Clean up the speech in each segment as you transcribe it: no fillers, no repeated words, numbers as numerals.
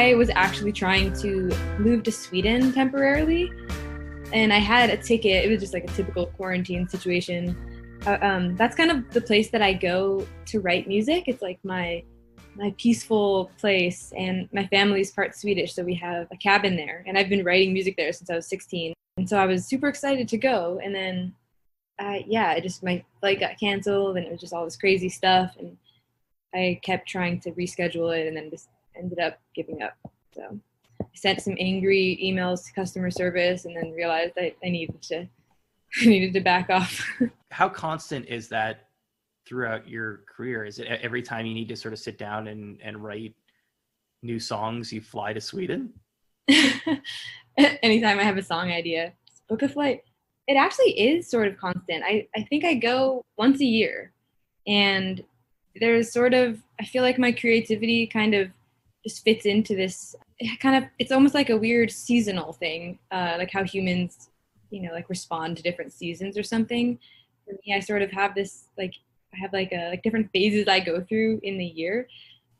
I was actually trying to move to Sweden temporarily, and I had a ticket. It was just like a typical quarantine situation. That's kind of the place that I go to write music. It's like my peaceful place, and my family's part Swedish, so we have a cabin there, and I've been writing music there since I was 16. And so I was super excited to go, and then my flight got canceled, and it was just all this crazy stuff, and I kept trying to reschedule it, and then just ended up giving up. So I sent some angry emails to customer service, and then realized I needed to back off. How constant is that throughout your career? Is it every time you need to sort of sit down and write new songs, you fly to Sweden? Anytime I have a song idea, just book a flight. It actually is sort of constant. I think I go once a year, and there's sort of, I feel like my creativity kind of just fits into this it's almost like a weird seasonal thing, like how humans, like respond to different seasons or something. For me, I sort of have this, like, I have like different phases I go through in the year.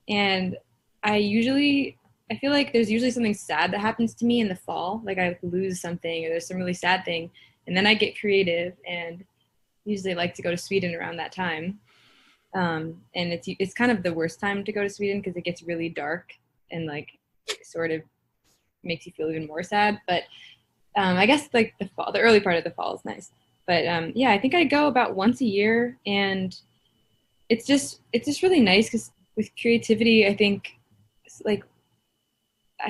And I feel like there's usually something sad that happens to me in the fall. Like I lose something, or there's some really sad thing. And then I get creative, and usually like to go to Sweden around that time. And it's kind of the worst time to go to Sweden because it gets really dark, and like it sort of makes you feel even more sad. But I guess like the early part of the fall is nice. But I think I go about once a year, and it's just really nice because with creativity, I think like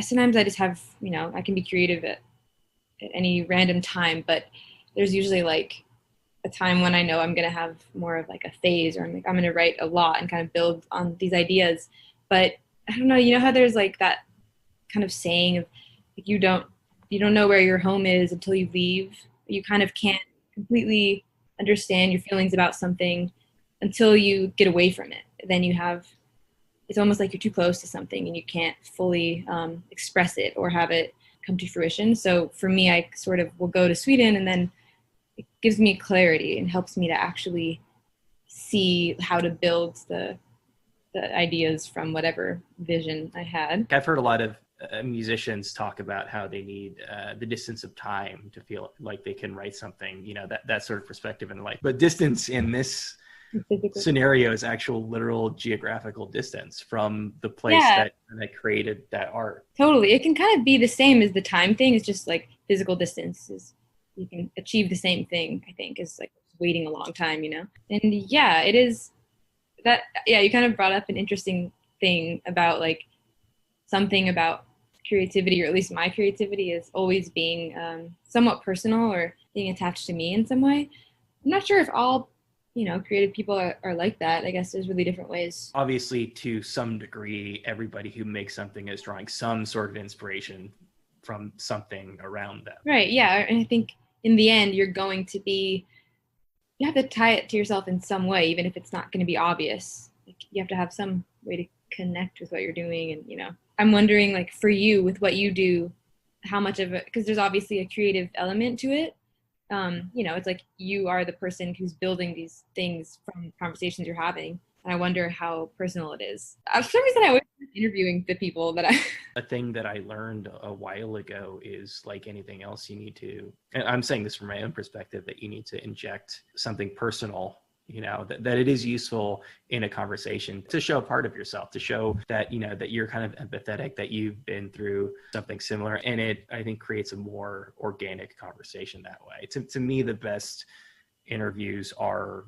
sometimes I just have, I can be creative at any random time, but there's usually like a time when I know I'm going to have more of like a phase, or I'm going to write a lot and kind of build on these ideas. But I don't know, how there's like that kind of saying of like, you don't know where your home is until you leave. You kind of can't completely understand your feelings about something until you get away from it. Then it's almost like you're too close to something and you can't fully express it or have it come to fruition. So for me, I sort of will go to Sweden, and then it gives me clarity and helps me to actually see how to build the ideas from whatever vision I had. I've heard a lot of musicians talk about how they need the distance of time to feel like they can write something, that sort of perspective in life. But distance in this scenario is actual literal geographical distance from the place that created that art. Totally. It can kind of be the same as the time thing. It's just like physical distance is, you can achieve the same thing, I think, is like waiting a long time, And it is that, you kind of brought up an interesting thing about like something about creativity, or at least my creativity is always being somewhat personal or being attached to me in some way. I'm not sure if all creative people are like that. I guess there's really different ways. Obviously, to some degree, everybody who makes something is drawing some sort of inspiration from something around them. Right, yeah. And I think in the end, you have to tie it to yourself in some way, even if it's not going to be obvious. Like, you have to have some way to connect with what you're doing. And, I'm wondering, like, for you, with what you do, how much of it, because there's obviously a creative element to it. It's like you are the person who's building these things from conversations you're having. And I wonder how personal it is. For some reason, I always interviewing the people that A thing that I learned a while ago is, like anything else, you need to, and I'm saying this from my own perspective, that you need to inject something personal, that it is useful in a conversation to show part of yourself, to show that, that you're kind of empathetic, that you've been through something similar. And it, I think, creates a more organic conversation that way. To me, the best interviews are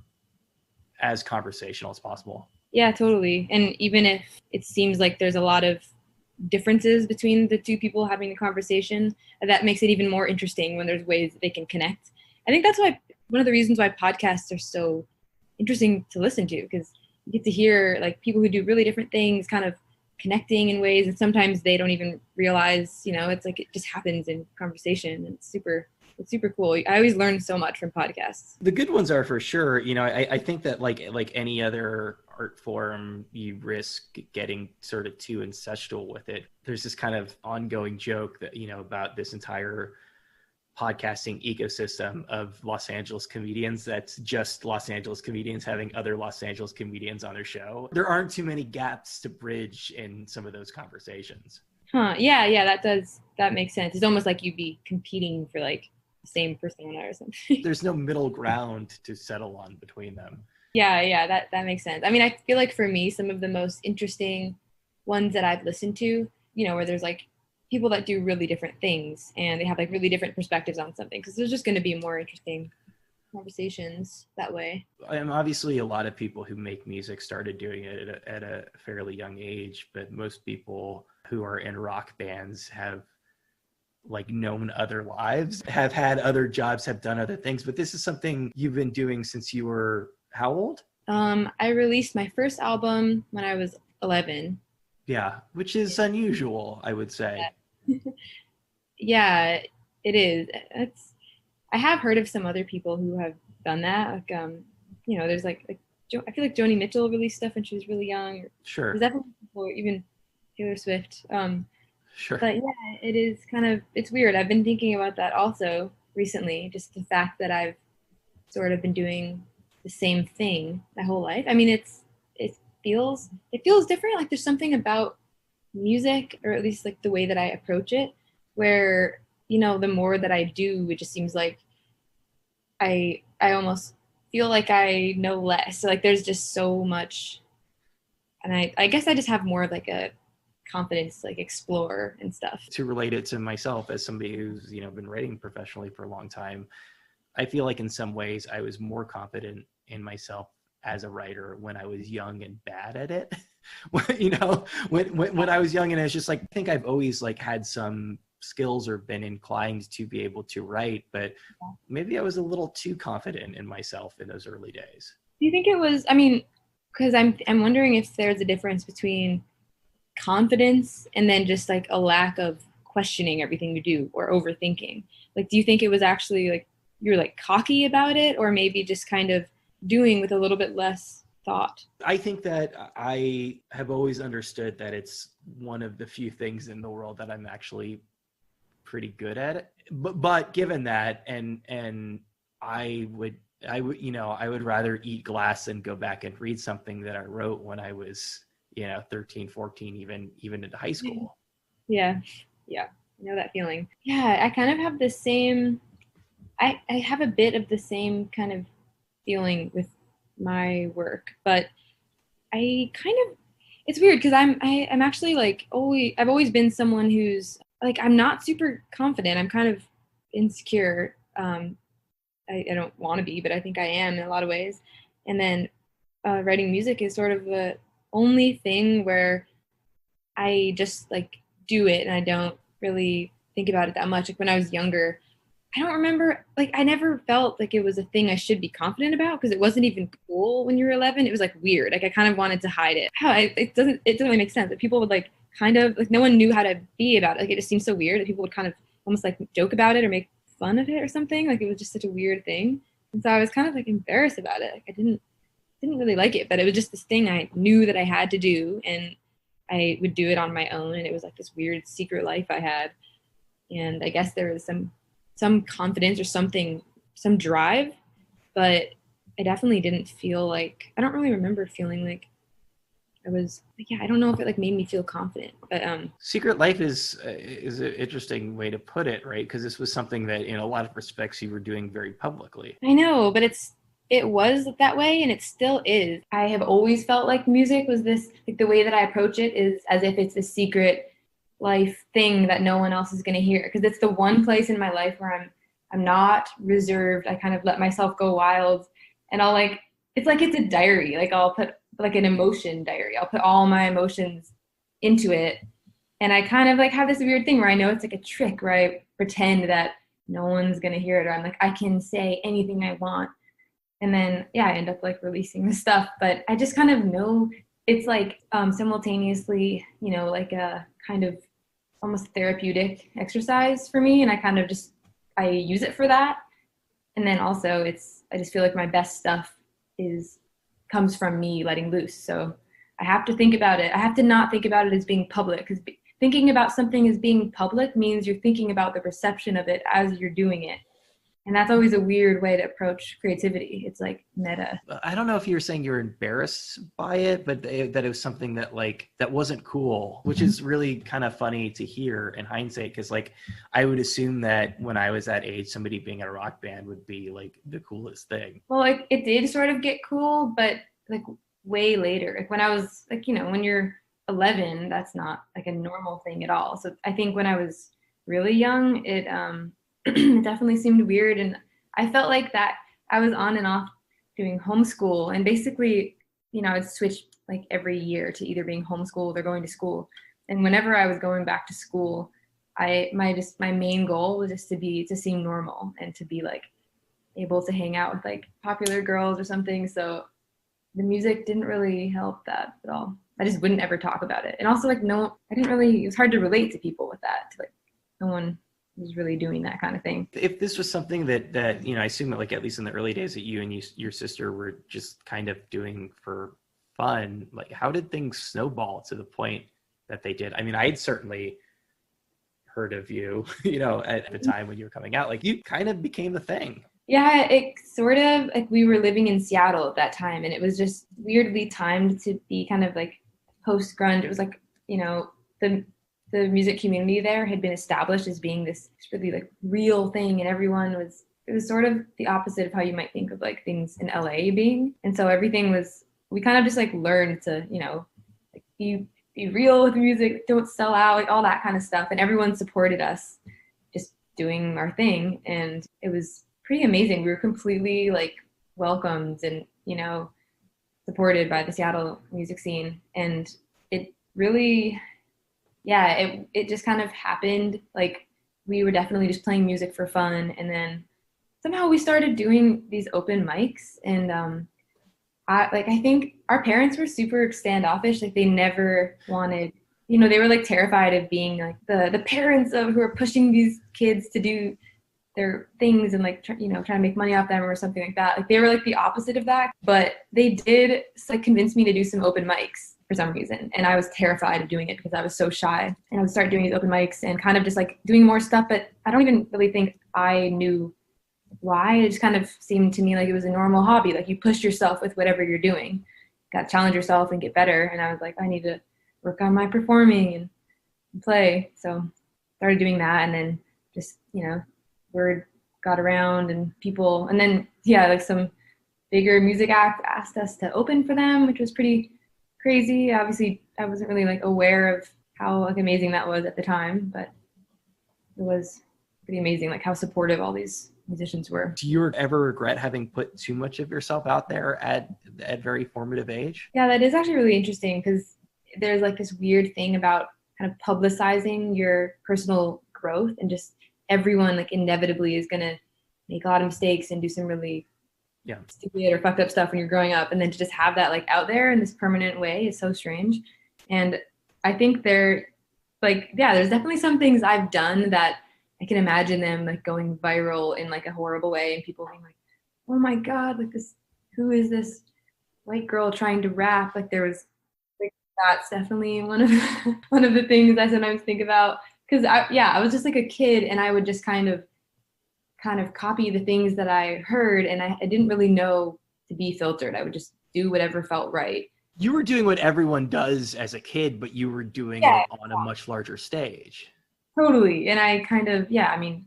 as conversational as possible. Yeah, totally. And even if it seems like there's a lot of differences between the two people having the conversation, that makes it even more interesting when there's ways that they can connect. I think that's why one of the reasons why podcasts are so interesting to listen to, because you get to hear like people who do really different things kind of connecting in ways, and sometimes they don't even realize, it's like it just happens in conversation, and it's super cool. I always learn so much from podcasts. The good ones are for sure. I think that like any other art form, you risk getting sort of too incestual with it. There's this kind of ongoing joke that, about this entire podcasting ecosystem of Los Angeles comedians that's just Los Angeles comedians having other Los Angeles comedians on their show. There aren't too many gaps to bridge in some of those conversations. Huh. Yeah, yeah, that makes sense. It's almost like you'd be competing for like the same persona or something. There's no middle ground to settle on between them. Yeah, yeah, that makes sense. I mean, I feel like for me, some of the most interesting ones that I've listened to, where there's like people that do really different things and they have like really different perspectives on something, because there's just going to be more interesting conversations that way. Obviously, a lot of people who make music started doing it at a fairly young age, but most people who are in rock bands have like known other lives, have had other jobs, have done other things. But this is something you've been doing since you were how old? I released my first album when I was 11. Yeah, which is unusual, I would say. Yeah, it is. I have heard of some other people who have done that. Like, there's like I feel like Joni Mitchell released stuff when she was really young. Sure. There's definitely people, even Taylor Swift. Sure. But yeah, it is it's weird. I've been thinking about that also recently, just the fact that I've sort of been doing the same thing my whole life. I mean, it feels different. Like there's something about music, or at least like the way that I approach it, where the more that I do, it just seems like I almost feel like I know less. So like there's just so much, and I guess I just have more of like a confidence to like explore and stuff. To relate it to myself as somebody who's been writing professionally for a long time, I feel like in some ways I was more confident in myself as a writer when I was young and bad at it. when I was young, and it's just like, I think I've always like had some skills or been inclined to be able to write, but maybe I was a little too confident in myself in those early days. Do you think it was, I mean, because I'm wondering if there's a difference between confidence and then just like a lack of questioning everything you do or overthinking. Like, do you think it was actually like you're like cocky about it, or maybe just kind of doing with a little bit less thought? I think that I have always understood that it's one of the few things in the world that I'm actually pretty good at it. But given that, and I would rather eat glass than go back and read something that I wrote when I was 13, 14, even into high school. Yeah. I know that feeling. Yeah, I kind of have the same, I have a bit of the same kind of feeling with my work, but it's weird because I'm actually like I've always been someone who's like, I'm not super confident. I'm kind of insecure. I don't want to be, but I think I am in a lot of ways. And then writing music is sort of the only thing where I just like do it and I don't really think about it that much. Like when I was younger, I don't remember, like I never felt like it was a thing I should be confident about, because it wasn't even cool when you were 11. It was like weird. Like I kind of wanted to hide it. It doesn't really make sense that people would like kind of like, no one knew how to be about it. Like it just seemed so weird that people would kind of almost like joke about it or make fun of it or something. Like it was just such a weird thing. And so I was kind of like embarrassed about it. Like I didn't really like it, but it was just this thing I knew that I had to do, and I would do it on my own, and it was like this weird secret life I had. And I guess there was some confidence or something, some drive, but I definitely didn't feel like, I don't really remember feeling like I was, I don't know if it like made me feel confident, but secret life is an interesting way to put it, right? Because this was something that in a lot of respects you were doing very publicly. I know, but it was that way, and it still is. I have always felt like music was this, like the way that I approach it is as if it's a secret life thing that no one else is going to hear, because it's the one place in my life where I'm not reserved. I kind of let myself go wild, and I'll like, it's like it's a diary. Like I'll put like an emotion diary. I'll put all my emotions into it, and I kind of like have this weird thing where I know it's like a trick where I pretend that no one's going to hear it, or I'm like, I can say anything I want. And then, I end up like releasing the stuff, but I just kind of know it's like simultaneously, like a kind of almost therapeutic exercise for me. And I kind of I use it for that. And then also I just feel like my best stuff comes from me letting loose. So I have to think about it. I have to not think about it as being public, because thinking about something as being public means you're thinking about the perception of it as you're doing it. And that's always a weird way to approach creativity. It's like meta. I don't know if you were saying you were embarrassed by it, but that it was something that like that wasn't cool, which is really kind of funny to hear in hindsight. Because like I would assume that when I was that age, somebody being in a rock band would be like the coolest thing. Well, like it did sort of get cool, but like way later. Like when I was like, when you're 11, that's not like a normal thing at all. So I think when I was really young, it it definitely seemed weird, and I felt like that I was on and off doing homeschool, and basically, I would switch like every year to either being homeschooled or going to school. And whenever I was going back to school, my main goal was just to seem normal and to be like able to hang out with like popular girls or something. So the music didn't really help that at all. I just wouldn't ever talk about it. And also like I didn't really, it was hard to relate to people with that. Like no one was really doing that kind of thing. If this was something that I assume that like at least in the early days that you and your sister were just kind of doing for fun, like how did things snowball to the point that they did? I mean, I had certainly heard of you, at the time when you were coming out, like you kind of became a thing. Yeah, it sort of like we were living in Seattle at that time, and it was just weirdly timed to be kind of like post grunge. It was like, the music community there had been established as being this really like real thing, and it was sort of the opposite of how you might think of like things in LA being. And so we kind of just like learned to, like be real with music, don't sell out, like all that kind of stuff. And everyone supported us just doing our thing. And it was pretty amazing. We were completely like welcomed and, supported by the Seattle music scene. And it really, it just kind of happened. Like we were definitely just playing music for fun. And then somehow we started doing these open mics. And I think our parents were super standoffish. Like they never wanted, they were like terrified of being like the parents who are pushing these kids to do their things and like, trying to make money off them or something like that. Like they were like the opposite of that, but they did like convince me to do some open mics for some reason. And I was terrified of doing it because I was so shy. And I would start doing these open mics and kind of just like doing more stuff, but I don't even really think I knew why. It just kind of seemed to me like it was a normal hobby. Like you push yourself with whatever you're doing. You got to challenge yourself and get better. And I was like, I need to work on my performing and play. So started doing that, and then just, word got around and people, and then like some bigger music act asked us to open for them, which was pretty crazy. Obviously I wasn't really like aware of how like amazing that was at the time, but it was pretty amazing like how supportive all these musicians were. Do you ever regret having put too much of yourself out there at very formative age? Yeah, that is actually really interesting because there's like this weird thing about kind of publicizing your personal growth, and just everyone like inevitably is going to make a lot of mistakes and do some really stupid or fucked up stuff when you're growing up. And then to just have that like out there in this permanent way is so strange. And I think there's definitely some things I've done that I can imagine them like going viral in like a horrible way, and people being like, oh my God, like who is this white girl trying to rap? Like there was like, that's definitely one of the things I sometimes think about. Cause I was just like a kid, and I would just kind of copy the things that I heard, and I didn't really know to be filtered. I would just do whatever felt right. You were doing what everyone does as a kid, but you were doing it on a much larger stage. Totally. And I kind of, I think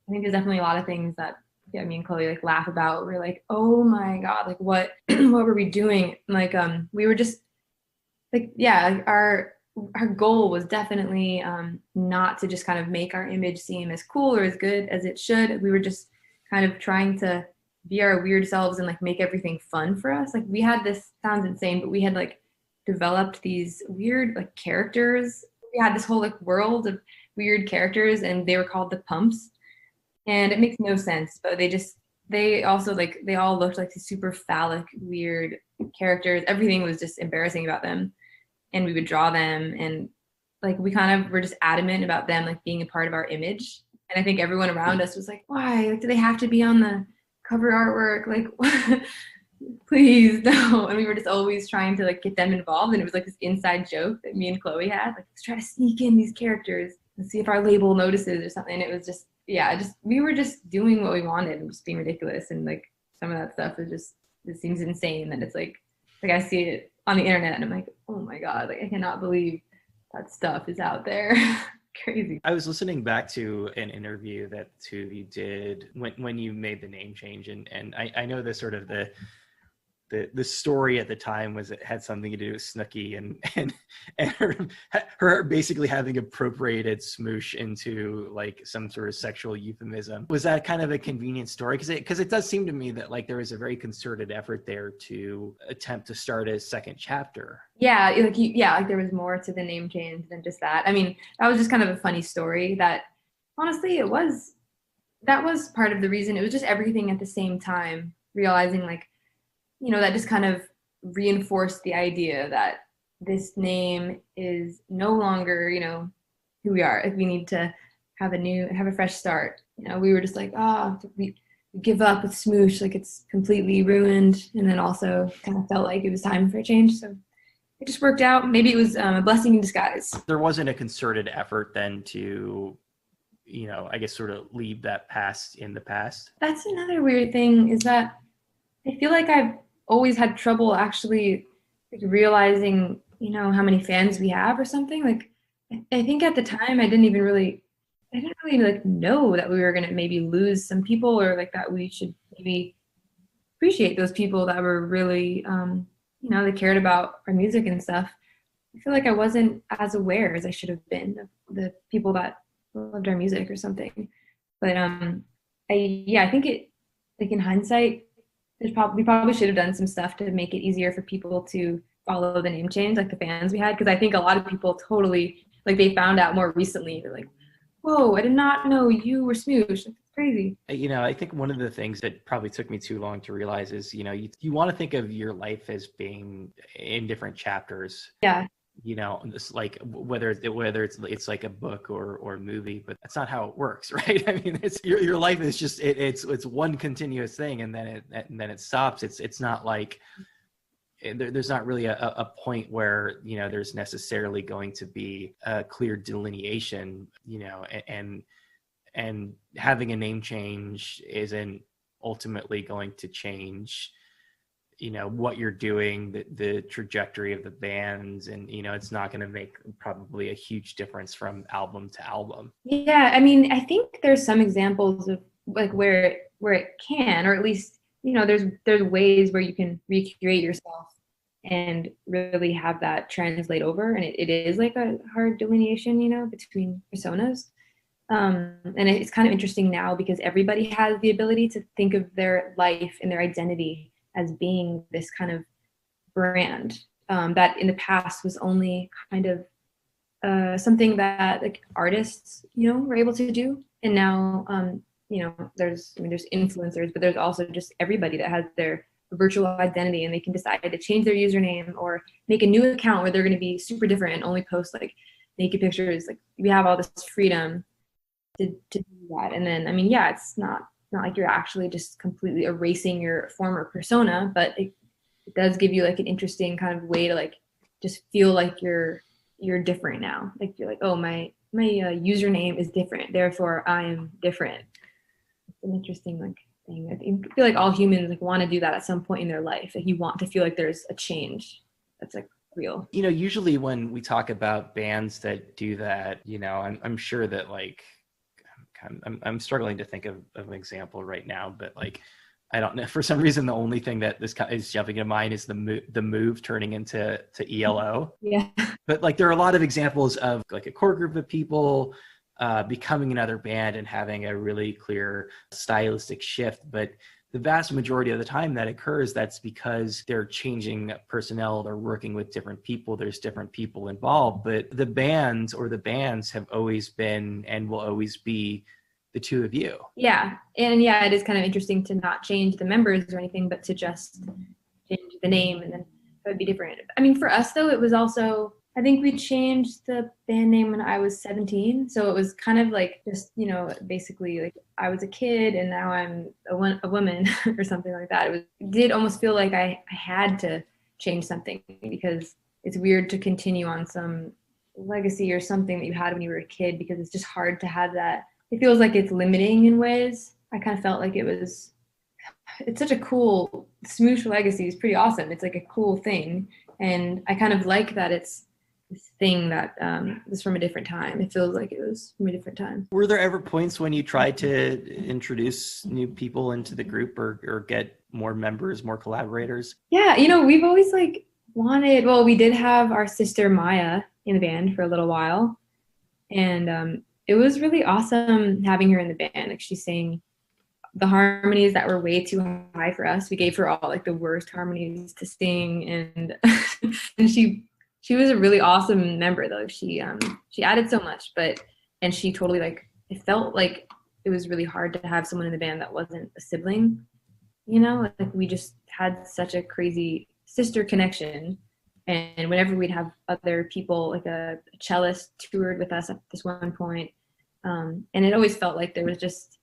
there's definitely a lot of things that me and Chloe like laugh about. We're like, oh my God, like what were we doing? Like we were just like, our goal was definitely not to just kind of make our image seem as cool or as good as it should. We were just kind of trying to be our weird selves and like make everything fun for us. Like we had this, sounds insane, but we had like developed these weird like characters. We had this whole like world of weird characters, and they were called the Pumps. And it makes no sense, but they also like, they all looked like these super phallic, weird characters. Everything was just embarrassing about them. And we would draw them, and like we kind of were just adamant about them like being a part of our image. And I think everyone around us was like, why? Like, do they have to be on the cover artwork? Like, please no. And we were just always trying to like get them involved. And it was like this inside joke that me and Chloe had. Like, let's try to sneak in these characters and see if our label notices or something. And it was just yeah, just we were just doing what we wanted and just being ridiculous. And like some of that stuff is just, it seems insane that it's like I see it on the internet and I'm like, oh my God, like I cannot believe that stuff is out there. Crazy. I was listening back to an interview that the two of you did when you made the name change, and I know the sort of the story at the time was it had something to do with Snooki and her basically having appropriated Smoosh into like some sort of sexual euphemism. Was that kind of a convenient story? Because it does seem to me that like there was a very concerted effort there to attempt to start a second chapter. Yeah, like there was more to the name change than just that. I mean, that was just kind of a funny story that honestly that was part of the reason. It was just everything at the same time, realizing like, that just kind of reinforced the idea that this name is no longer, who we are. Like we need to have a fresh start. We were just like, we give up with Smoosh, like it's completely ruined. And then also kind of felt like it was time for a change. So it just worked out. Maybe it was a blessing in disguise. There wasn't a concerted effort then to, I guess sort of leave that past in the past. That's another weird thing is that I feel like I've always had trouble actually like realizing, how many fans we have or something. Like I think at the time I didn't really like know that we were gonna maybe lose some people, or like that we should maybe appreciate those people that were really they cared about our music and stuff. I feel like I wasn't as aware as I should have been of the people that loved our music or something. But I think it, like in hindsight, we probably should have done some stuff to make it easier for people to follow the name change, like the fans we had, because I think a lot of people totally like they found out more recently. They're like, "Whoa, I did not know you were Smoosh." Like, it's crazy. I think one of the things that probably took me too long to realize is, you want to think of your life as being in different chapters. Yeah. It's like whether it's like a book or a movie, but that's not how it works, right? I mean, it's your life is just it's one continuous thing, and then it stops. It's not like there's not really a point where there's necessarily going to be a clear delineation, and having a name change isn't ultimately going to change what you're doing, the trajectory of the bands, and it's not going to make probably a huge difference from album to album. Yeah, I mean, I think there's some examples of like where it can, or at least there's ways where you can recreate yourself and really have that translate over, and it is like a hard delineation between personas. And it's kind of interesting now because everybody has the ability to think of their life and their identity as being this kind of brand that in the past was only kind of something that like artists, were able to do. And now, there's influencers, but there's also just everybody that has their virtual identity, and they can decide to change their username or make a new account where they're going to be super different and only post like naked pictures. Like we have all this freedom to do that. And then, I mean, yeah, it's not like you're actually just completely erasing your former persona, but it does give you like an interesting kind of way to like just feel like you're different now. Like you're like, oh, my username is different, therefore I am different. It's an interesting like thing. I feel like all humans like want to do that at some point in their life. Like you want to feel like there's a change that's like real. Usually when we talk about bands that do that, I'm sure that like I'm struggling to think of an example right now, but like I don't know, for some reason the only thing that this is jumping in mind is the move turning into ELO. Yeah. But like there are a lot of examples of like a core group of people becoming another band and having a really clear stylistic shift, but the vast majority of the time that occurs, that's because they're changing personnel, they're working with different people, there's different people involved, but the bands have always been and will always be the two of you. Yeah. And yeah, it is kind of interesting to not change the members or anything, but to just change the name, and then it would be different. I mean, for us though, it was also, I think we changed the band name when I was 17. So it was kind of like just, basically like I was a kid and now I'm a woman or something like that. It did almost feel like I had to change something because it's weird to continue on some legacy or something that you had when you were a kid, because it's just hard to have that it feels like it's limiting in ways. I kind of felt like it's such a cool Smoosh legacy is pretty awesome. It's like a cool thing, and I kind of like that it's this thing that is from a different time. It feels like it was from a different time. Were there ever points when you tried to introduce new people into the group or get more members, more collaborators? Yeah, we've always like wanted. Well, we did have our sister Maya in the band for a little while, and it was really awesome having her in the band. Like she sang the harmonies that were way too high for us. We gave her all like the worst harmonies to sing, and and she was a really awesome member though. She added so much, and she totally like it felt like it was really hard to have someone in the band that wasn't a sibling. Like we just had such a crazy sister connection. And whenever we'd have other people, like a cellist toured with us at this one point, and it always felt like there was just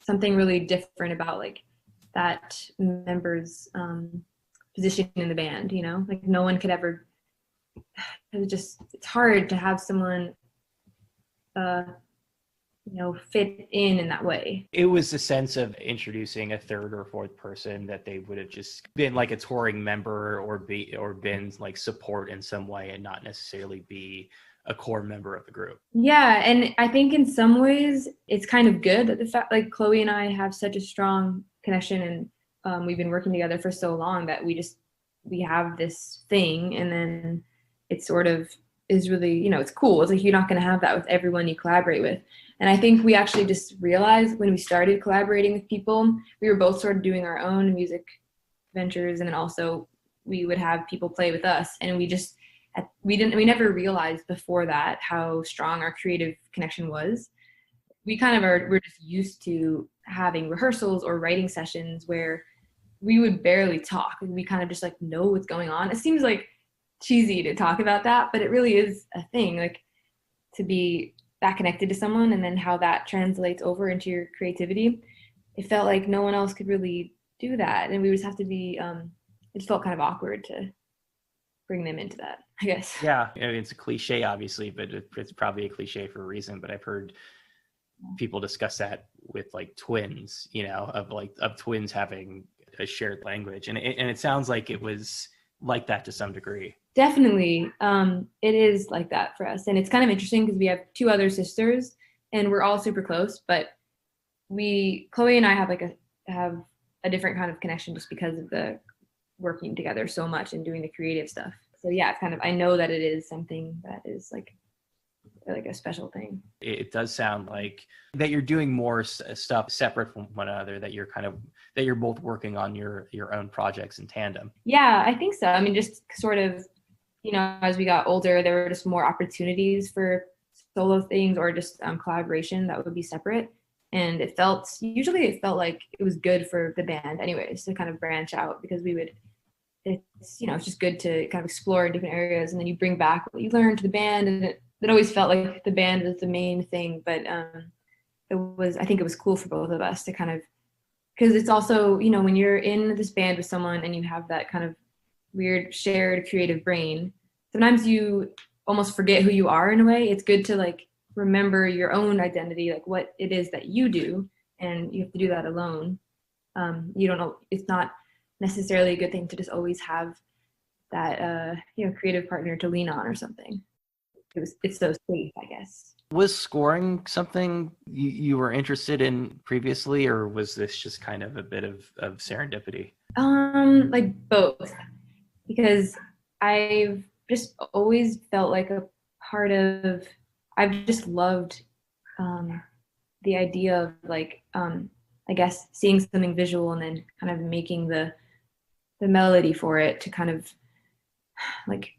something really different about like that member's position in the band. Like no one could ever. It's hard to have someone fit in that way. It was a sense of introducing a third or fourth person that they would have just been like a touring member or been like support in some way and not necessarily be a core member of the group. Yeah, and I think in some ways it's kind of good that the fact like Chloe and I have such a strong connection, and we've been working together for so long that we have this thing, and then it sort of is really, it's cool. It's like you're not going to have that with everyone you collaborate with. And I think we actually just realized when we started collaborating with people, we were both sort of doing our own music ventures, and then also we would have people play with us, and we never realized before that how strong our creative connection was. We're just used to having rehearsals or writing sessions where we would barely talk, and we kind of just like know what's going on. It seems like cheesy to talk about that, but it really is a thing, like to be that connected to someone and then how that translates over into your creativity. It felt like no one else could really do that, and we would just have to be it just felt kind of awkward to bring them into that, I guess. Yeah, I mean, it's a cliche obviously, but it's probably a cliche for a reason. But I've heard people discuss that with like twins, of twins having a shared language, and it sounds like it was like that to some degree. Definitely. It is like that for us. And it's kind of interesting because we have two other sisters and we're all super close, but Chloe and I have a different kind of connection just because of the working together so much and doing the creative stuff. So yeah, it's kind of, I know that it is something that is like a special thing. It does sound like that you're doing more stuff separate from one another, that you're both working on your own projects in tandem. Yeah, I think so. I mean, just sort of, as we got older, there were just more opportunities for solo things or just collaboration that would be separate. And usually it felt like it was good for the band anyways to kind of branch out, because it's just good to kind of explore in different areas, and then you bring back what you learned to the band, and it always felt like the band was the main thing. But I think it was cool for both of us to kind of, because it's also, when you're in this band with someone and you have that kind of weird shared creative brain, sometimes you almost forget who you are in a way. It's good to like remember your own identity, like what it is that you do, and you have to do that alone. You don't know, it's not necessarily a good thing to just always have that creative partner to lean on or something. It's so safe, I guess. Was scoring something you were interested in previously, or was this just kind of a bit of serendipity? Like both, because I've just always felt like a part of, I've just loved the idea of like, I guess seeing something visual and then kind of making the melody for it to kind of like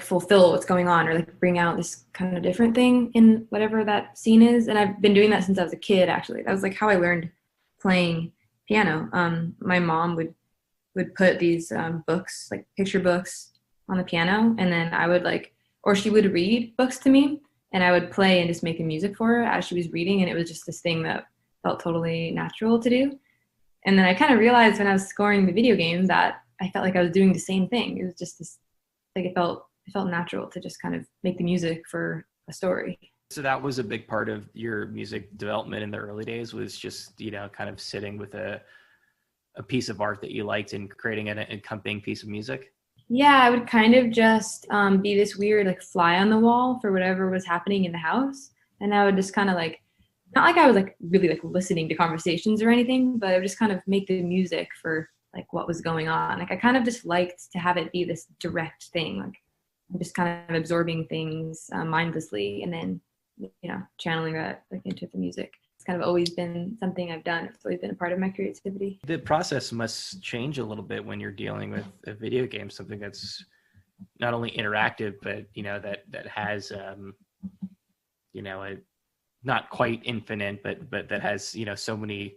fulfill what's going on, or like bring out this kind of different thing in whatever that scene is. And I've been doing that since I was a kid, actually. That was like how I learned playing piano. My mom would put these books, like picture books, on the piano, and then I would or she would read books to me, and I would play and just make the music for her as she was reading, and it was just this thing that felt totally natural to do. And then I kind of realized when I was scoring the video game that I felt like I was doing the same thing. It was just this, like it felt natural to just kind of make the music for a story. So that was a big part of your music development in the early days, was just, you know, kind of sitting with a piece of art that you liked and creating an accompanying piece of music? Yeah, I would kind of just be this weird like fly on the wall for whatever was happening in the house, and I would just kind of like, not like I was like really like listening to conversations or anything, but I would just kind of make the music for like what was going on. Like I kind of just liked to have it be this direct thing, like I'm just kind of absorbing things mindlessly, and then channeling that like into the music. It's kind of always been something I've done. It's always been a part of my creativity. The process must change a little bit when you're dealing with a video game, something that's not only interactive, but that has a not quite infinite, but that has so many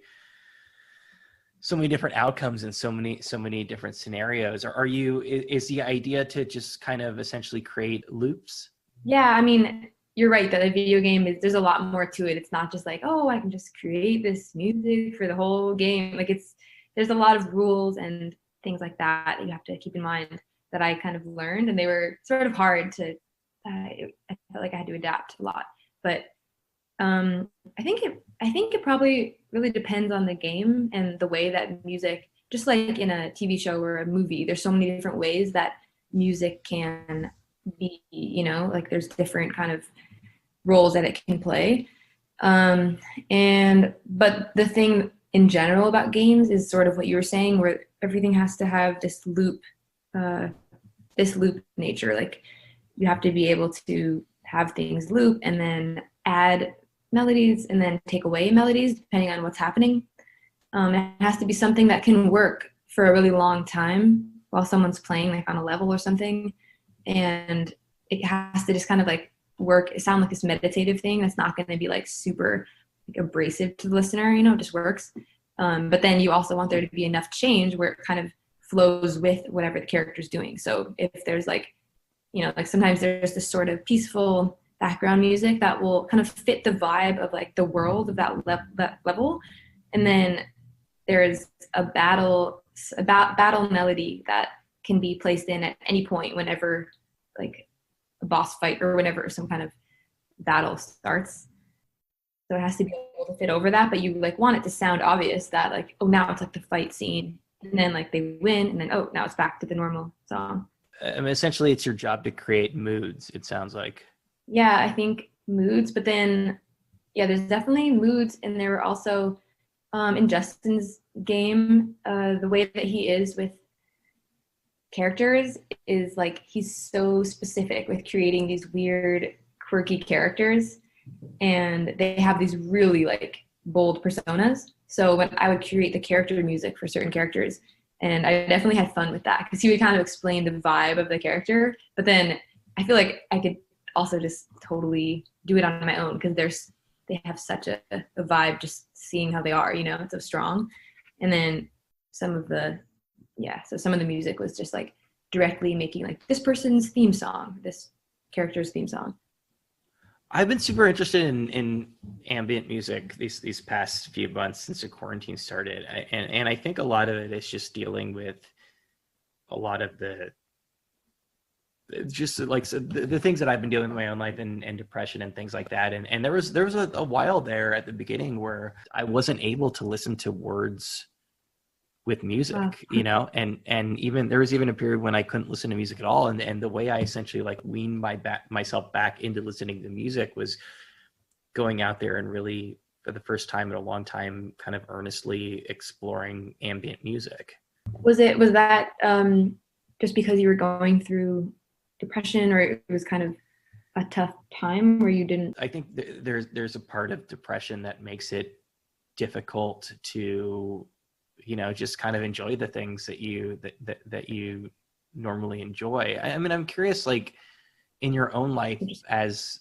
different outcomes and so many different scenarios. Is the idea to just kind of essentially create loops? Yeah, I mean, you're right that a video game there's a lot more to it. It's not just like, oh, I can just create this music for the whole game. Like there's a lot of rules and things like that you have to keep in mind that I kind of learned, and they were sort of hard to. I felt like I had to adapt a lot, but I think it probably really depends on the game and the way that music, just like in a TV show or a movie, there's so many different ways that music can be, like there's different kind of roles that it can play. But the thing in general about games is sort of what you were saying, where everything has to have this loop nature. Like you have to be able to have things loop and then add melodies and then take away melodies depending on what's happening. It has to be something that can work for a really long time while someone's playing like on a level or something. And it has to just kind of like sound like this meditative thing that's not going to be like super like abrasive to the listener, it just works. But then you also want there to be enough change where it kind of flows with whatever the character's doing. So if there's like, like sometimes there's this sort of peaceful background music that will kind of fit the vibe of like the world of that level. And then there's a battle melody that can be placed in at any point whenever like a boss fight or whenever some kind of battle starts. So it has to be able to fit over that, but you like want it to sound obvious that like, oh, now it's like the fight scene, and then like they win, and then oh, now it's back to the normal song. I mean, essentially it's your job to create moods, it sounds like. Yeah, I think moods, but then yeah, there's definitely moods, and there were also in Justin's game, the way that he is with characters is like he's so specific with creating these weird, quirky characters, and they have these really like bold personas. So when I would create the character music for certain characters, and I definitely had fun with that because he would kind of explain the vibe of the character, but then I feel like I could also just totally do it on my own because they have such a vibe just seeing how they are, it's so strong. And then some of the music was just like directly making like this person's theme song, this character's theme song. I've been super interested in ambient music these past few months since the quarantine started, and I think a lot of it is just dealing with a lot of the things that I've been dealing with in my own life and depression and things like that. And there was a while there at the beginning where I wasn't able to listen to words with music, and even there was even a period when I couldn't listen to music at all. And the way I essentially like weaned myself back into listening to music was going out there and really, for the first time in a long time, kind of earnestly exploring ambient music. Was that just because you were going through depression, or it was kind of a tough time where you didn't? I think there's a part of depression that makes it difficult to just kind of enjoy the things that you normally enjoy. I mean, I'm curious, like in your own life, as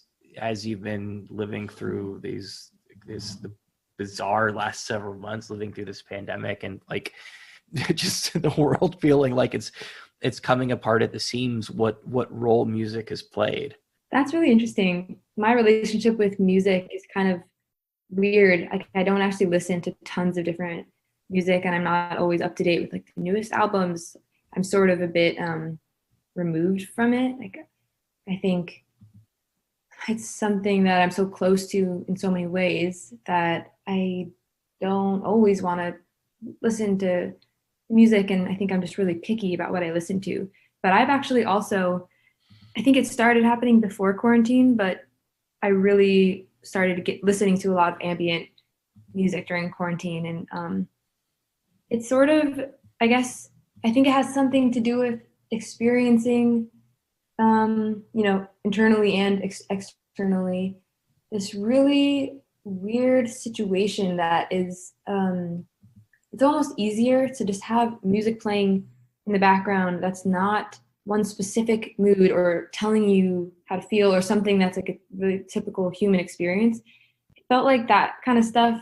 you've been living through the bizarre last several months, living through this pandemic, and like just the world feeling like it's coming apart at the seams, what role music has played. That's really interesting. My relationship with music is kind of weird. I don't actually listen to tons of different music, and I'm not always up to date with like the newest albums. I'm sort of a bit removed from it. Like I think it's something that I'm so close to in so many ways that I don't always want to listen to music, and I think I'm just really picky about what I listen to. But I've actually also, I think it started happening before quarantine, but I really started to get listening to a lot of ambient music during quarantine, and it's sort of, I guess, I think it has something to do with experiencing, internally and externally, this really weird situation that is, it's almost easier to just have music playing in the background that's not one specific mood or telling you how to feel or something that's like a really typical human experience. It felt like that kind of stuff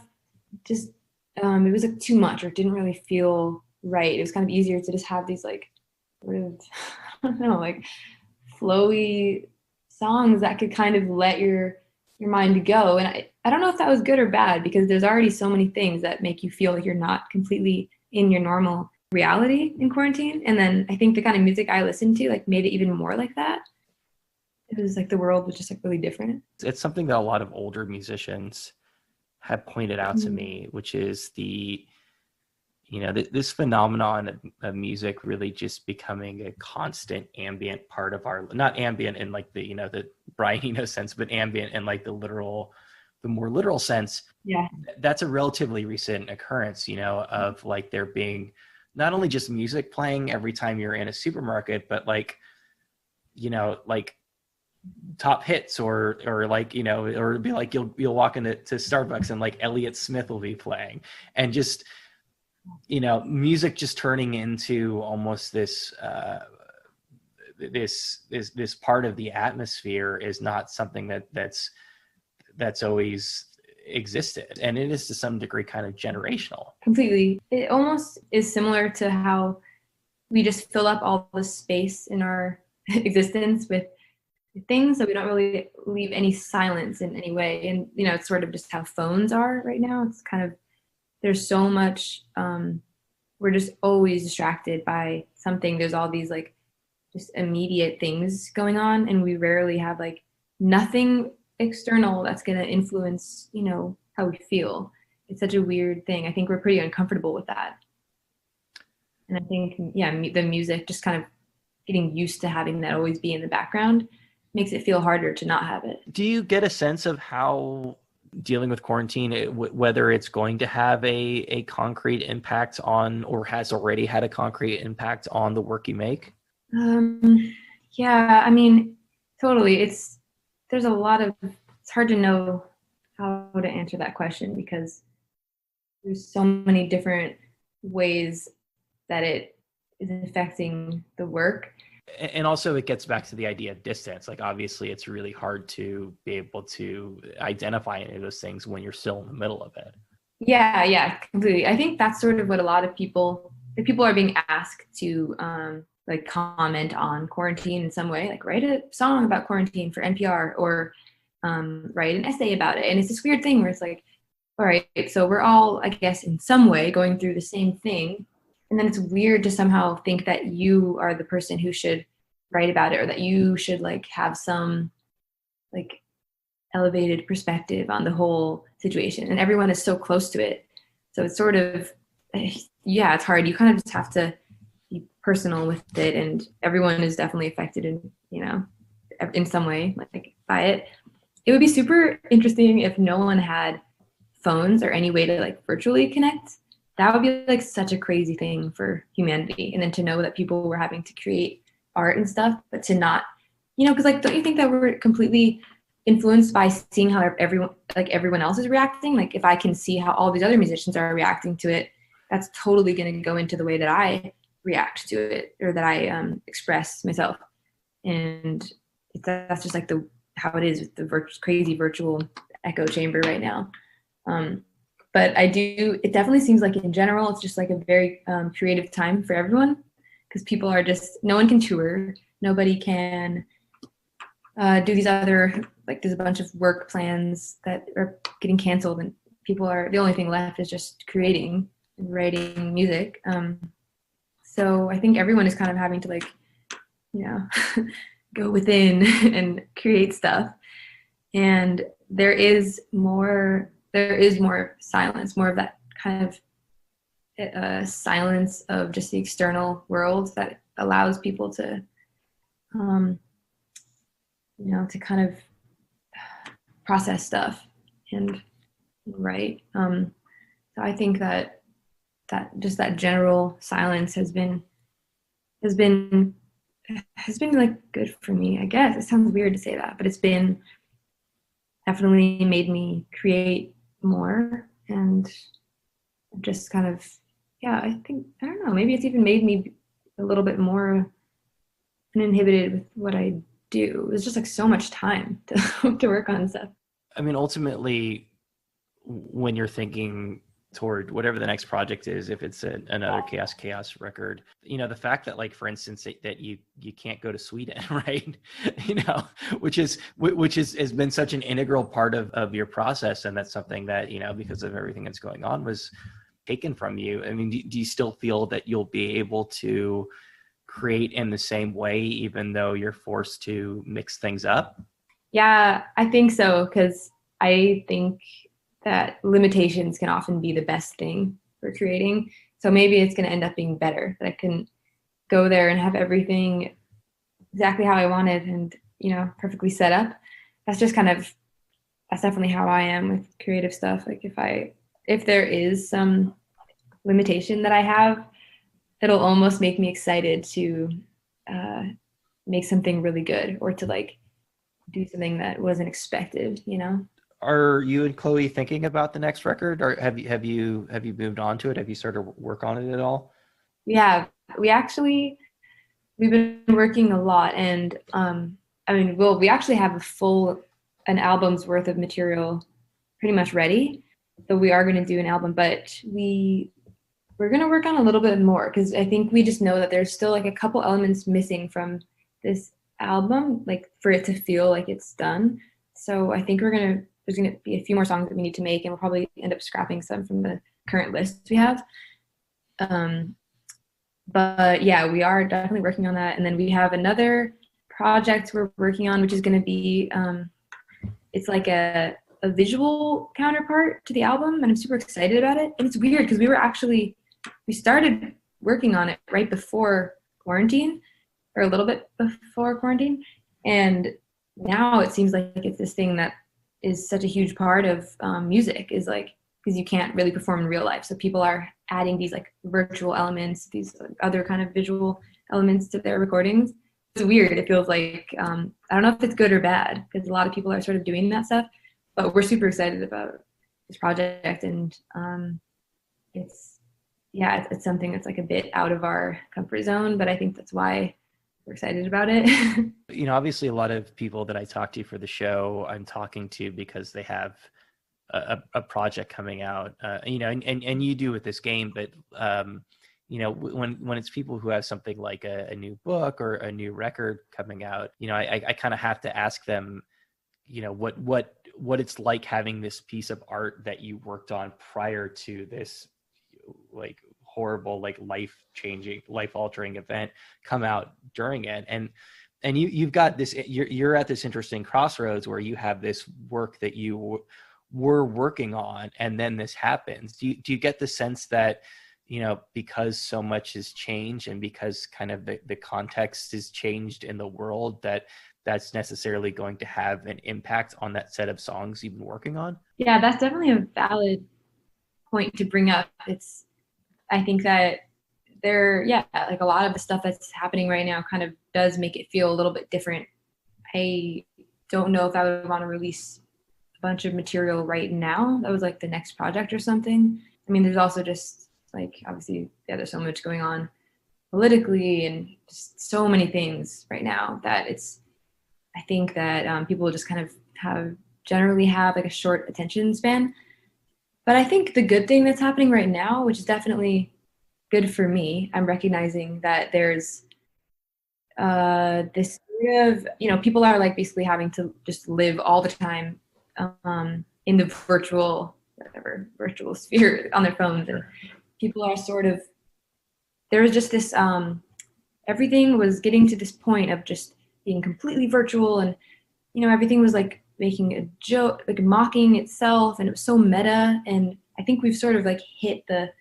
just, it was like too much or didn't really feel right. It was kind of easier to just have these like sort of, I don't know, like flowy songs that could kind of let your mind go. And I don't know if that was good or bad, because there's already so many things that make you feel like you're not completely in your normal reality in quarantine. And then I think the kind of music I listened to like made it even more like that. It was like the world was just like really different. It's something that a lot of older musicians have pointed out to me, which is this phenomenon of music really just becoming a constant ambient part of our, not ambient in like the Brian Eno sense, but ambient in like the more literal sense. Yeah. That's a relatively recent occurrence, of like there being not only just music playing every time you're in a supermarket, but like top hits or like, or it'd be like you'll walk into Starbucks and like Elliott Smith will be playing, and just, music just turning into almost this this part of the atmosphere is not something that's always existed, and it is to some degree kind of generational. Completely. It almost is similar to how we just fill up all the space in our existence with things, so we don't really leave any silence in any way. And it's sort of just how phones are right now. It's kind of, there's so much, we're just always distracted by something. There's all these like just immediate things going on, and we rarely have like nothing external that's going to influence how we feel. It's such a weird thing. I think we're pretty uncomfortable with that, and I think the music, just kind of getting used to having that always be in the background, makes it feel harder to not have it. Do you get a sense of how dealing with quarantine, whether it's going to have a concrete impact on, or has already had a concrete impact on the work you make? Yeah, I mean, totally. It's hard to know how to answer that question, because there's so many different ways that it is affecting the work. And also it gets back to the idea of distance. Like, obviously it's really hard to be able to identify any of those things when you're still in the middle of it. Yeah, completely. I think that's sort of what a lot of people are being asked to like comment on quarantine in some way, like write a song about quarantine for NPR, or write an essay about it. And it's this weird thing where it's like, all right, so we're all, I guess, in some way going through the same thing. And then it's weird to somehow think that you are the person who should write about it, or that you should like have some like elevated perspective on the whole situation. And everyone is so close to it. So it's sort of, yeah, it's hard. You kind of just have to be personal with it. And everyone is definitely affected in some way, like by it. It would be super interesting if no one had phones or any way to like virtually connect. That would be like such a crazy thing for humanity. And then to know that people were having to create art and stuff, but to not, because like, don't you think that we're completely influenced by seeing how everyone else is reacting? Like, if I can see how all these other musicians are reacting to it, that's totally going to go into the way that I react to it, or that I express myself. And that's just like how it is with the crazy virtual echo chamber right now. But it definitely seems like in general, it's just like a very creative time for everyone, because people are no one can tour. Nobody can do these other, like there's a bunch of work plans that are getting canceled, and the only thing left is just creating and writing music. So I think everyone is kind of having to like, go within and create stuff. And there is more silence, more of that kind of silence of just the external world that allows people to, um, to kind of process stuff and write. So I think that just that general silence has been like good for me. I guess it sounds weird to say that, but it's been definitely made me create more and just kind of, yeah, I don't know, maybe it's even made me a little bit more uninhibited with what I do. It was just like so much time to to work on stuff. I mean, ultimately, when you're thinking toward whatever the next project is, if it's another chaos record, the fact that, like, for instance, that you can't go to Sweden, right? Which is has been such an integral part of your process, and that's something that, because of everything that's going on, was taken from you. I mean, do you still feel that you'll be able to create in the same way, even though you're forced to mix things up? Yeah, I think so, because I think that limitations can often be the best thing for creating. So maybe it's going to end up being better that I can go there and have everything exactly how I wanted and, perfectly set up. That's just that's definitely how I am with creative stuff. Like if there is some limitation that I have, it'll almost make me excited to uh, make something really good or to like do something that wasn't expected. Are you and Chloe thinking about the next record, or have you moved on to it? Have you started to work on it at all? Yeah, we've been working a lot, and I mean, well, we actually have an album's worth of material pretty much ready. So we are going to do an album, but we're going to work on a little bit more because I think we just know that there's still like a couple elements missing from this album, like for it to feel like it's done. So I think there's going to be a few more songs that we need to make, and we'll probably end up scrapping some from the current list we have. Um, but yeah, we are definitely working on that. And then we have another project we're working on, which is going to be, it's like a visual counterpart to the album, and I'm super excited about it. And it's weird because we started working on it right before quarantine, or a little bit before quarantine, and now it seems like it's this thing that is such a huge part of music, is like, because you can't really perform in real life, so people are adding these like virtual elements, these other kind of visual elements to their recordings. It's weird. It feels like I don't know if it's good or bad, because a lot of people are sort of doing that stuff, but we're super excited about this project, and it's something that's like a bit out of our comfort zone, but I think that's why we're excited about it. Obviously, a lot of people that I talk to for the show, I'm talking to because they have a project coming out, and you do with this game, but when it's people who have something like a new book or a new record coming out, I kind of have to ask them, what it's like having this piece of art that you worked on prior to this, like, horrible, like, life altering event come out during it. And you've got this, you're at this interesting crossroads where you have this work that you were working on, and then this happens. Do you get the sense that, because so much has changed, and because kind of the context has changed in the world, that's necessarily going to have an impact on that set of songs you've been working on? Yeah, that's definitely a valid point to bring up. I think that like a lot of the stuff that's happening right now kind of does make it feel a little bit different. I don't know if I would want to release a bunch of material right now. That was like the next project or something. I mean, there's also just like, obviously, yeah, there's so much going on politically and just so many things right now that I think that people just kind of generally have like a short attention span. But I think the good thing that's happening right now, which is definitely good for me, I'm recognizing that there's this sort of, people are like basically having to just live all the time in the virtual sphere on their phones. And people are sort of, there was just this, everything was getting to this point of just being completely virtual, and, everything was like making a joke, like mocking itself, and it was so meta. And I think we've sort of like hit the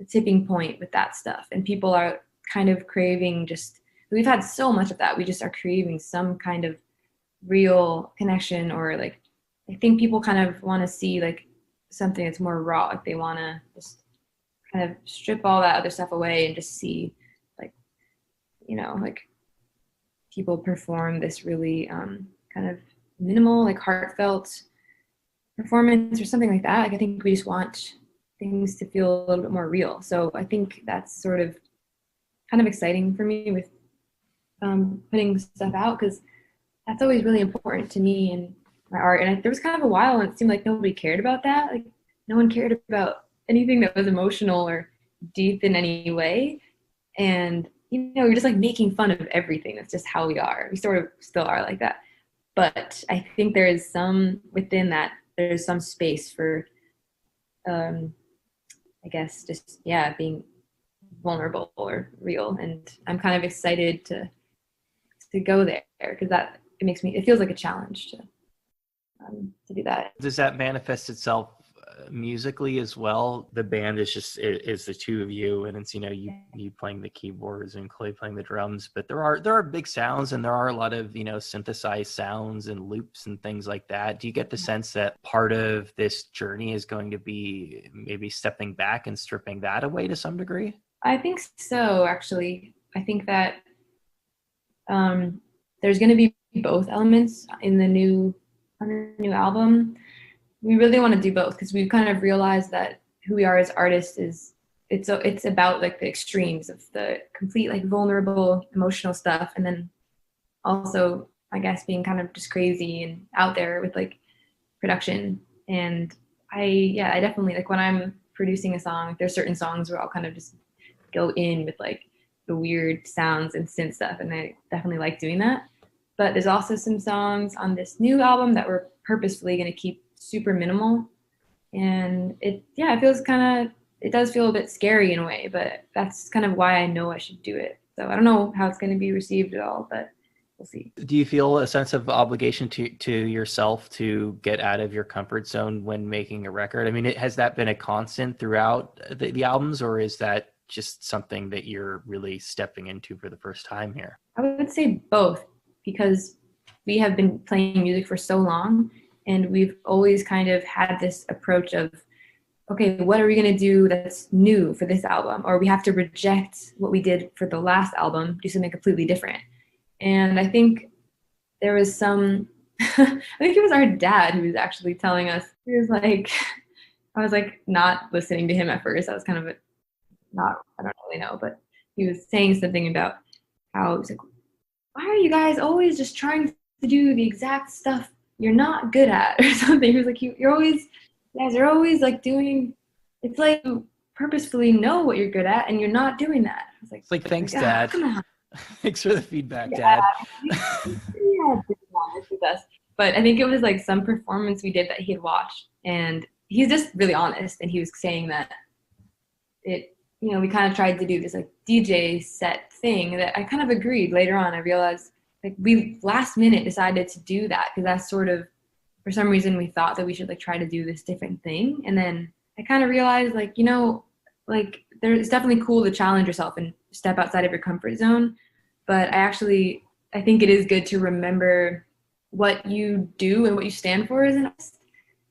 tipping point with that stuff, and people are kind of craving just, we've had so much of that, we just are craving some kind of real connection, or like I think people kind of want to see like something that's more raw, like they want to just kind of strip all that other stuff away and just see like, you know, like people perform this really kind of minimal, like heartfelt performance or something like that. Like I think we just want things to feel a little bit more real. So I think that's sort of kind of exciting for me with putting stuff out, because that's always really important to me and my art. And there was kind of a while when it seemed like nobody cared about that. Like no one cared about anything that was emotional or deep in any way. And, you know, we're just like making fun of everything. That's just how we are. We sort of still are like that. But I think there is some within that, there's some space for, I guess, just, yeah, being vulnerable or real. And I'm kind of excited to go there, because that, it makes me, it feels like a challenge to do that. Does that manifest itself musically as well? The band is just is the two of you, and it's, you know, you playing the keyboards and Clay playing the drums, but there are big sounds, and there are a lot of, you know, synthesized sounds and loops and things like that. Do you get the sense that part of this journey is going to be maybe stepping back and stripping that away to some degree? I think so, actually. I think that there's going to be both elements in the new album. We really want to do both, because we've kind of realized that who we are as artists is, it's about like the extremes of the complete like vulnerable emotional stuff, and then also I guess being kind of just crazy and out there with like production. And I definitely, like when I'm producing a song, there's certain songs where I'll kind of just go in with like the weird sounds and synth stuff, and I definitely like doing that. But there's also some songs on this new album that we're purposefully going to keep super minimal, and it feels kind of, it does feel a bit scary in a way, but that's kind of why I know I should do it. So I don't know how it's going to be received at all, but we'll see. Do you feel a sense of obligation to yourself to get out of your comfort zone when making a record? I mean, has that been a constant throughout the albums, or is that just something that you're really stepping into for the first time here? I would say both, because we have been playing music for so long, and we've always kind of had this approach of, okay, what are we going to do that's new for this album? Or we have to reject what we did for the last album, do something completely different. And I think there was some, I think it was our dad who was actually telling us, he was like, I was like not listening to him at first. I was kind of not, I don't really know, but he was saying something about how, he was like, why are you guys always just trying to do the exact stuff you're not good at, or something? He was like, you guys are always like doing, it's like you purposefully know what you're good at and you're not doing that. I was like, It's like, thanks, Dad. Come on. Thanks for the feedback, Dad. Yeah, to be honest with us. But I think it was like some performance we did that he had watched, and he's just really honest, and he was saying that it, you know, we kind of tried to do this like DJ set thing that I kind of agreed. Later on, I realized like we last minute decided to do that, because that's sort of, for some reason we thought that we should like try to do this different thing. And then I kind of realized like, you know, like it's definitely cool to challenge yourself and step outside of your comfort zone. But I think it is good to remember what you do and what you stand for as an artist.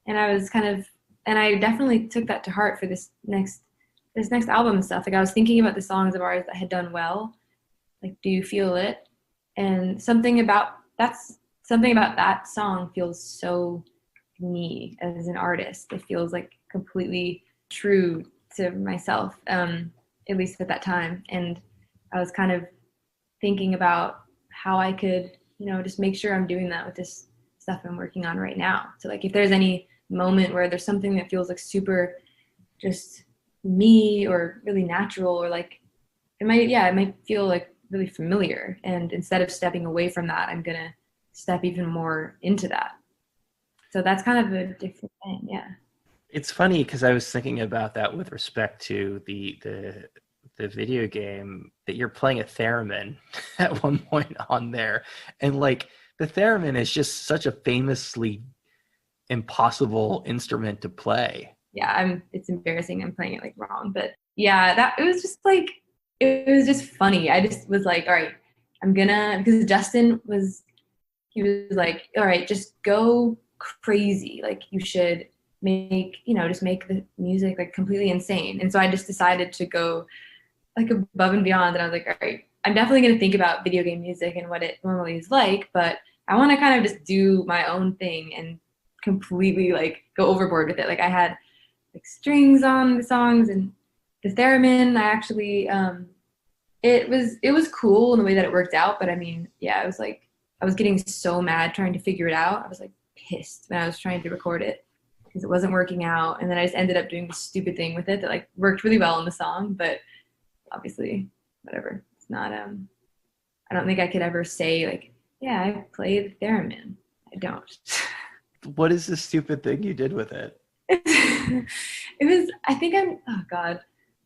And I definitely took that to heart for this next album and stuff. Like I was thinking about the songs of ours that had done well, like Do You Feel It? And something about that song feels so me as an artist. It feels like completely true to myself, at least at that time. And I was kind of thinking about how I could, you know, just make sure I'm doing that with this stuff I'm working on right now. So like if there's any moment where there's something that feels like super just me or really natural, or like it might feel like really familiar, and instead of stepping away from that, I'm gonna step even more into that. So that's kind of a different thing. Yeah, it's funny because I was thinking about that with respect to the video game, that you're playing a theremin at one point on there, and like The theremin is just such a famously impossible instrument to play. Yeah, it's embarrassing. I'm playing it like wrong, but yeah, that it was just like it was just funny. I just was like, all right, I'm gonna because he was like, all right, just go crazy. Like you should just make the music like completely insane. And so I just decided to go like above and beyond. And I was like, all right, I'm definitely going to think about video game music and what it normally is like, but I want to kind of just do my own thing and completely like go overboard with it. Like I had like strings on the songs and the theremin. I actually, it was cool in the way that it worked out. But I mean, yeah, it was like, I was getting so mad trying to figure it out. I was like pissed when I was trying to record it because it wasn't working out. And then I just ended up doing this stupid thing with it that like worked really well in the song, but obviously whatever. It's not, I don't think I could ever say like, yeah, I play the theremin. I don't. What is the stupid thing you did with it? It was, I think oh God,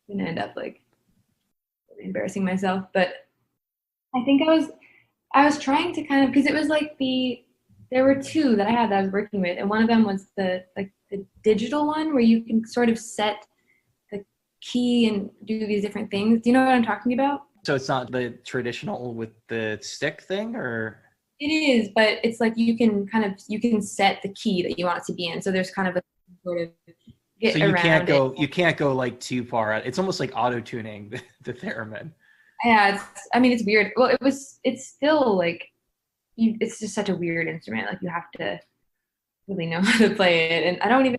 I'm gonna end up like embarrassing myself, but I think I was trying to kind of, because it was like there were two that I had that I was working with, and one of them was the digital one where you can sort of set the key and do these different things. Do you know what I'm talking about? So it's not the traditional with the stick thing, or? It is, but it's like you can set the key that you want it to be in. So there's kind of a sort of get so you around it. You can't go like too far out. It's almost like auto tuning the theremin. Yeah, it's weird. Well, it's still like it's just such a weird instrument. Like you have to really know how to play it, and I don't even.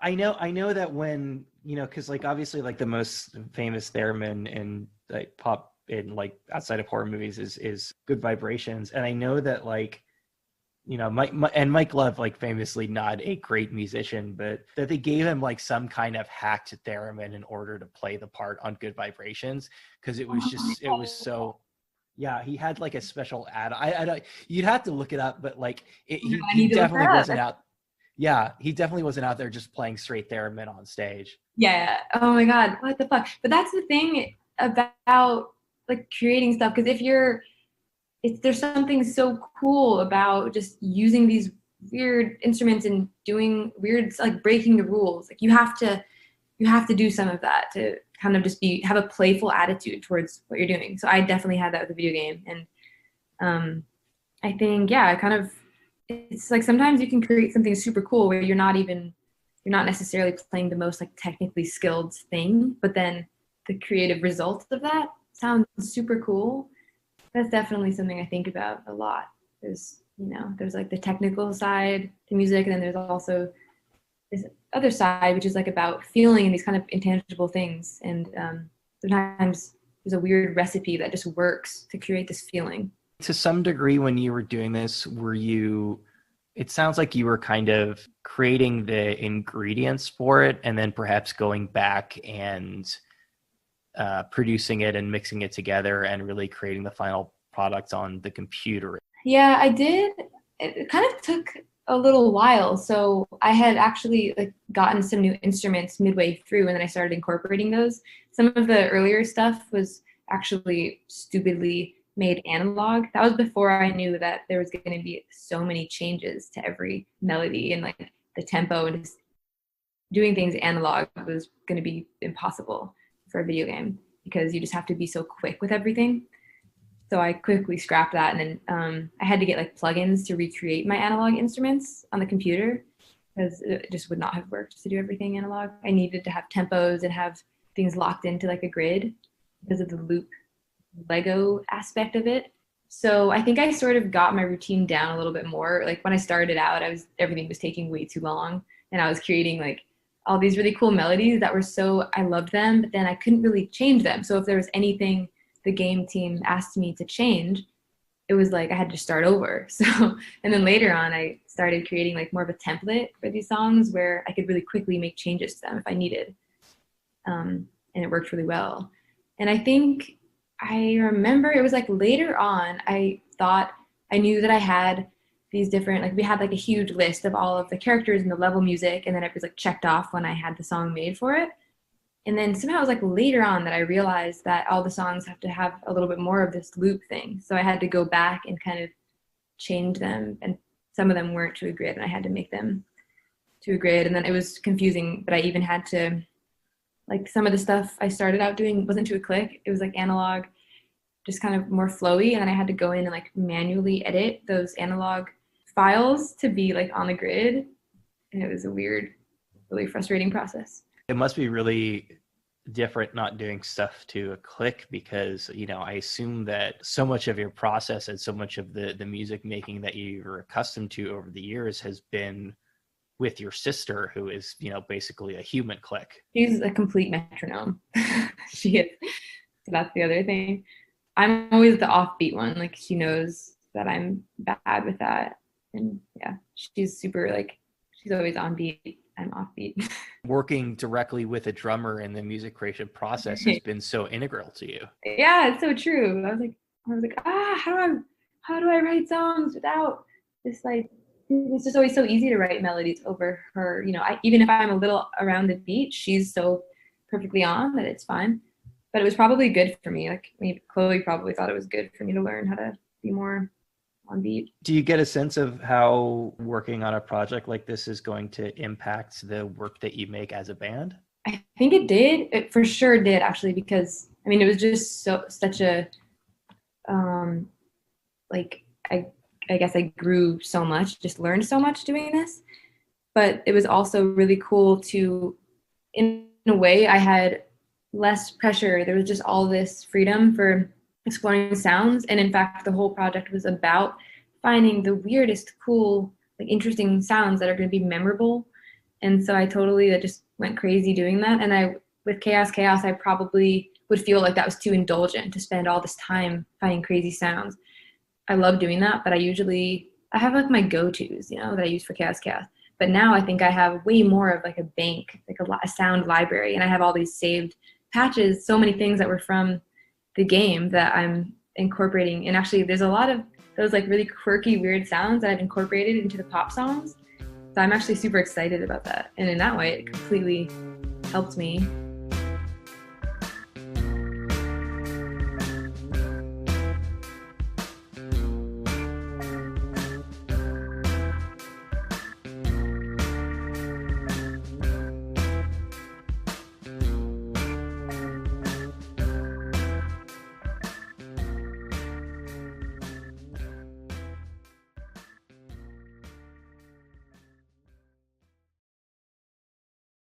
I know that when because like obviously like the most famous theremin in like pop in like outside of horror movies is Good Vibrations, and I know that like Mike Love, like famously not a great musician, but that they gave him like some kind of hacked theremin in order to play the part on Good Vibrations, because it was so. Yeah, he had like a special ad. I don't. You'd have to look it up, but like he definitely wasn't out. Yeah, he definitely wasn't out there just playing straight theremin on stage. Yeah. Oh my God, what the fuck? But that's the thing about like creating stuff, because there's something so cool about just using these weird instruments and doing weird, like breaking the rules. Like you have to do some of that to kind of just have a playful attitude towards what you're doing. So I definitely had that with the video game. And I think, yeah, it's like sometimes you can create something super cool where you're not necessarily playing the most like technically skilled thing, but then the creative result of that sounds super cool. That's definitely something I think about a lot. There's like the technical side to music, and then there's also this other side, which is like about feeling and these kind of intangible things. And sometimes there's a weird recipe that just works to create this feeling. To some degree, when you were doing this, it sounds like you were kind of creating the ingredients for it and then perhaps going back and producing it and mixing it together and really creating the final product on the computer. Yeah, I did. It kind of took a little while. So I had actually like gotten some new instruments midway through, and then I started incorporating those. Some of the earlier stuff was actually stupidly made analog. That was before I knew that there was going to be so many changes to every melody and like the tempo, and just doing things analog was going to be impossible for a video game because you just have to be so quick with everything. So I quickly scrapped that, and then I had to get like plugins to recreate my analog instruments on the computer because it just would not have worked to do everything analog. I needed to have tempos and have things locked into like a grid because of the loop Lego aspect of it. So I think I sort of got my routine down a little bit more. Like when I started out, everything was taking way too long, and I was creating like all these really cool melodies that were I loved them, but then I couldn't really change them. So if there was anything the game team asked me to change, it was like I had to start over. So, and then later on, I started creating like more of a template for these songs where I could really quickly make changes to them if I needed. And it worked really well. And I think I remember it was like later on, I thought I knew that I had these different, like we had like a huge list of all of the characters and the level music, and then it was like checked off when I had the song made for it. And then somehow it was like later on that I realized that all the songs have to have a little bit more of this loop thing. So I had to go back and kind of change them, and some of them weren't to a grid, and I had to make them to a grid, and then it was confusing. But I even had to, like, some of the stuff I started out doing wasn't to a click. It was like analog, just kind of more flowy, and then I had to go in and like manually edit those analog files to be like on the grid, and it was a weird, really frustrating process. It must be really different not doing stuff to a click, because I assume that so much of your process and so much of the music making that you're accustomed to over the years has been with your sister, who is basically a human click. She's a complete metronome. She is. So that's the other thing. I'm always the offbeat one. Like, she knows that I'm bad with that, and yeah, she's super, like, she's always on beat. I'm offbeat. Working directly with a drummer in the music creation process has been so integral to you. Yeah, it's so true. I was like, how do I write songs without this? Like, it's just always so easy to write melodies over her. Even if I'm a little around the beat, she's so perfectly on that it's fine. But it was probably good for me. Like, Chloe probably thought it was good for me to learn how to be more on beat. Do you get a sense of how working on a project like this is going to impact the work that you make as a band? I think it did. It for sure did, actually, because it was just such a I guess I grew so much, just learned so much doing this. But it was also really cool to, in a way, I had less pressure. There was just all this freedom for exploring sounds. And in fact, the whole project was about finding the weirdest, cool, like, interesting sounds that are going to be memorable. And so I totally just went crazy doing that. And with Chaos, I probably would feel like that was too indulgent to spend all this time finding crazy sounds. I love doing that, but I have like my go-tos, that I use for Chaos. But now I think I have way more of like a bank, like a sound library, and I have all these saved patches, so many things that were from the game that I'm incorporating. And actually, there's a lot of those like really quirky, weird sounds that I've incorporated into the pop songs. So I'm actually super excited about that. And in that way, it completely helped me